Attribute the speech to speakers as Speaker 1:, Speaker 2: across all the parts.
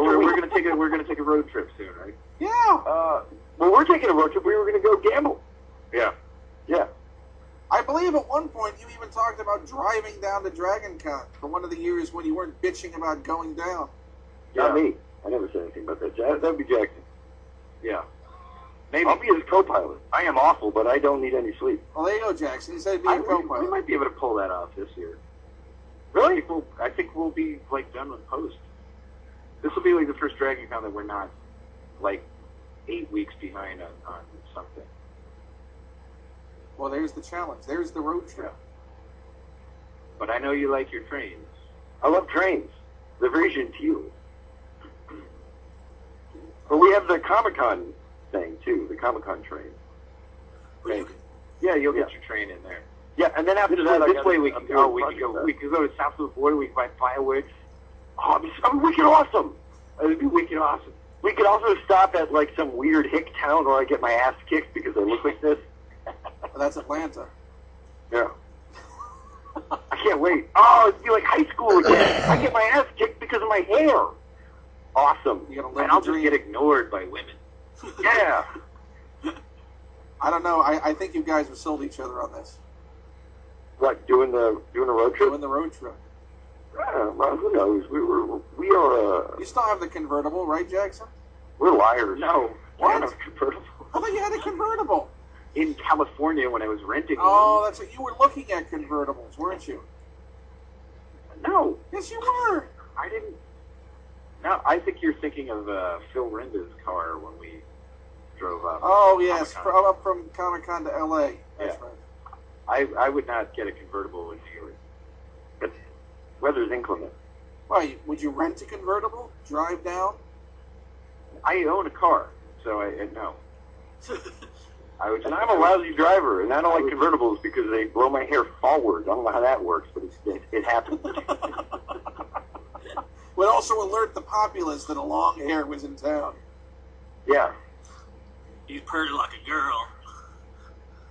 Speaker 1: we're gonna take a road trip soon, right?
Speaker 2: Yeah.
Speaker 3: Well, we're taking a road trip. We were going to go gamble.
Speaker 1: Yeah.
Speaker 3: Yeah.
Speaker 2: I believe at one point you even talked about driving down to Dragon Con for one of the years when you weren't bitching about going down.
Speaker 3: Not me. I never said anything about that. That'd be Jackson.
Speaker 1: Yeah. Maybe.
Speaker 3: I'll be his co-pilot. I am awful, but I don't need any sleep.
Speaker 2: Well, there you go, Jackson. He said be a
Speaker 1: We
Speaker 2: co-pilot.
Speaker 1: might be able to pull that off this year.
Speaker 3: Really?
Speaker 1: I think we'll be like done with post. This will be like the first Dragon Con that we're not like 8 weeks behind on something.
Speaker 2: Well, there's the challenge. There's the road trip.
Speaker 1: But I know you like your trains.
Speaker 3: I love trains. They're very genteel. But we have the Comic-Con thing, too. The Comic-Con train.
Speaker 2: Well,
Speaker 1: Yeah, you'll get your train in there.
Speaker 3: Yeah, and then after
Speaker 1: This
Speaker 3: that,
Speaker 1: way we can go. We can go to south of the border. We can buy fireworks.
Speaker 3: Oh, it'd be wicked awesome.
Speaker 1: It'd be wicked awesome.
Speaker 3: We could also stop at, like, some weird hick town where I get my ass kicked because I look like this.
Speaker 2: Well, that's Atlanta.
Speaker 3: Yeah. I can't wait. Oh, it'd be like high school again. I get my ass kicked because of my hair. Awesome.
Speaker 2: You gotta live
Speaker 1: And I'll
Speaker 2: the
Speaker 1: just
Speaker 2: dream.
Speaker 1: get ignored by women.
Speaker 3: Yeah.
Speaker 2: I don't know. I think you guys have sold each other on this.
Speaker 3: What, doing a road trip?
Speaker 2: Doing the road trip.
Speaker 3: Well, who knows? We are,
Speaker 2: You still have the convertible, right, Jackson?
Speaker 3: we're liars.
Speaker 1: No.
Speaker 2: What?
Speaker 1: I don't have a convertible.
Speaker 2: I thought you had a convertible.
Speaker 1: In California when I was renting
Speaker 2: Oh,
Speaker 1: one.
Speaker 2: that's what you were looking at convertibles, weren't you?
Speaker 1: No,
Speaker 2: Yes, you were.
Speaker 1: I didn't. No, I think you're thinking of Phil Renda's car when we drove up.
Speaker 2: Oh, yes,
Speaker 1: Comic-Con.
Speaker 2: up from Comic-Con to L.A. That's
Speaker 1: Yeah.
Speaker 2: right.
Speaker 1: I would not get a convertible in New York.
Speaker 3: But weather's inclement.
Speaker 2: Why, would you rent a convertible? Drive down?
Speaker 1: I own a car, so I no. I would.
Speaker 3: And I'm a lousy driver, and I don't like convertibles because they blow my hair forward. I don't know how that works, but it happens.
Speaker 2: Would also alert the populace that a long hair was in town.
Speaker 3: Yeah.
Speaker 4: You purred like a girl.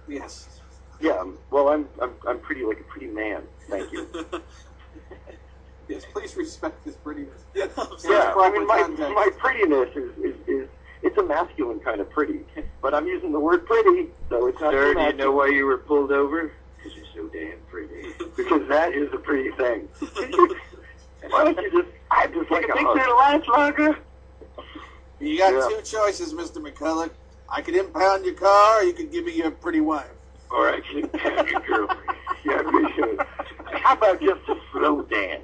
Speaker 2: Yes.
Speaker 3: Yeah. Well, I'm pretty like a pretty man. Thank you.
Speaker 2: Yes, please respect his prettiness.
Speaker 3: Yeah.
Speaker 2: Proper
Speaker 3: I mean,
Speaker 2: context.
Speaker 3: my prettiness is it's a masculine kind of pretty, but I'm using the word pretty, so it's not.
Speaker 1: Sir,
Speaker 3: too
Speaker 1: do you know
Speaker 3: masculine.
Speaker 1: why you were pulled over? Because you're so damn pretty.
Speaker 3: Because that is a pretty thing. Why don't you just? I just like a
Speaker 1: Think
Speaker 3: hug.
Speaker 1: that'll last longer?
Speaker 2: You got
Speaker 3: Yeah.
Speaker 2: two choices, Mr. McCulloch. I could impound your car, or you could give me your pretty wife.
Speaker 1: Or actually, pat your girlfriend.
Speaker 3: Yeah, we should. How about just a slow dance?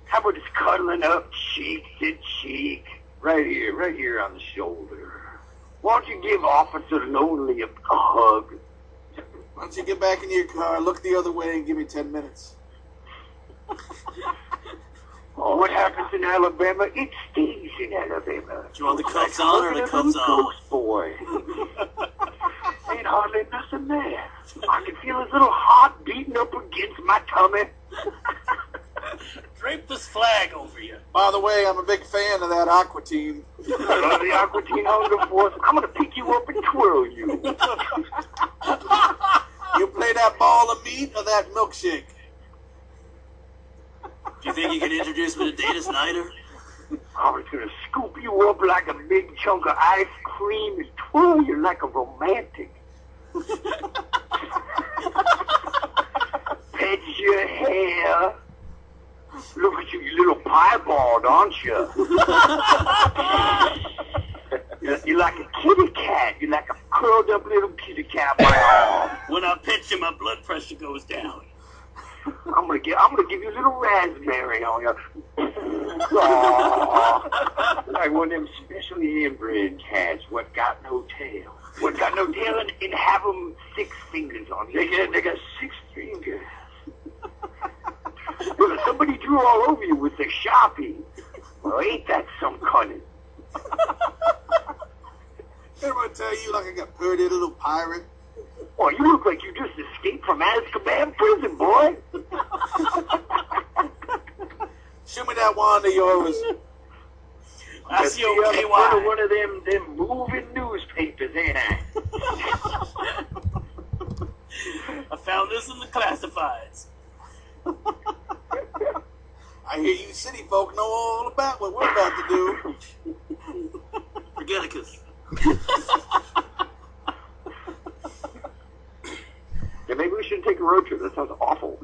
Speaker 1: How about just cuddling up cheek to cheek? Right here on the shoulder. Why don't you give Officer Lonely a hug?
Speaker 2: Why don't you get back in your car, look the other way, and give me 10 minutes?
Speaker 1: Oh, what happens in Alabama? It stays in Alabama.
Speaker 4: Do you want the cuffs on or the cuffs off?
Speaker 1: Ghost boy. Ain't hardly nothing there. I can feel his little heart beating up against my tummy.
Speaker 4: Drape this flag over you.
Speaker 2: By the way, I'm a big fan of that Aqua Team.
Speaker 1: I love the Aqua Teen Hunger Force. I'm gonna pick you up and twirl you.
Speaker 2: You play that ball of meat or that milkshake?
Speaker 4: Do you think you can introduce me to Dana Snyder?
Speaker 1: I was gonna scoop you up like a big chunk of ice cream and twirl you like a romantic. Pet your hair. Look at you little piebald, aren't you? You're like a kitty cat. You're like a curled up little kitty cat.
Speaker 4: When I pitch you, my blood pressure goes down.
Speaker 1: I'm gonna give you a little raspberry on you. Aw. Like one of them specially inbred cats what got no tail. What got no tail and have them 6 fingers on you. They got 6 fingers. Well, somebody drew all over you with the Sharpie. Well, ain't that some cunning?
Speaker 2: Everyone tell you like I got pretty little pirate.
Speaker 1: Boy, you look like you just escaped from Azkaban prison, boy.
Speaker 2: Show me that wand of yours.
Speaker 4: That's
Speaker 1: Be on the
Speaker 4: the
Speaker 1: front of
Speaker 4: OKY.
Speaker 1: one of them moving newspapers, ain't I?
Speaker 4: I found this in the classifieds.
Speaker 2: I hear you city folk know all about what we're about to do.
Speaker 4: Forgeticus.
Speaker 3: Yeah, maybe we should take a road trip. That sounds awful.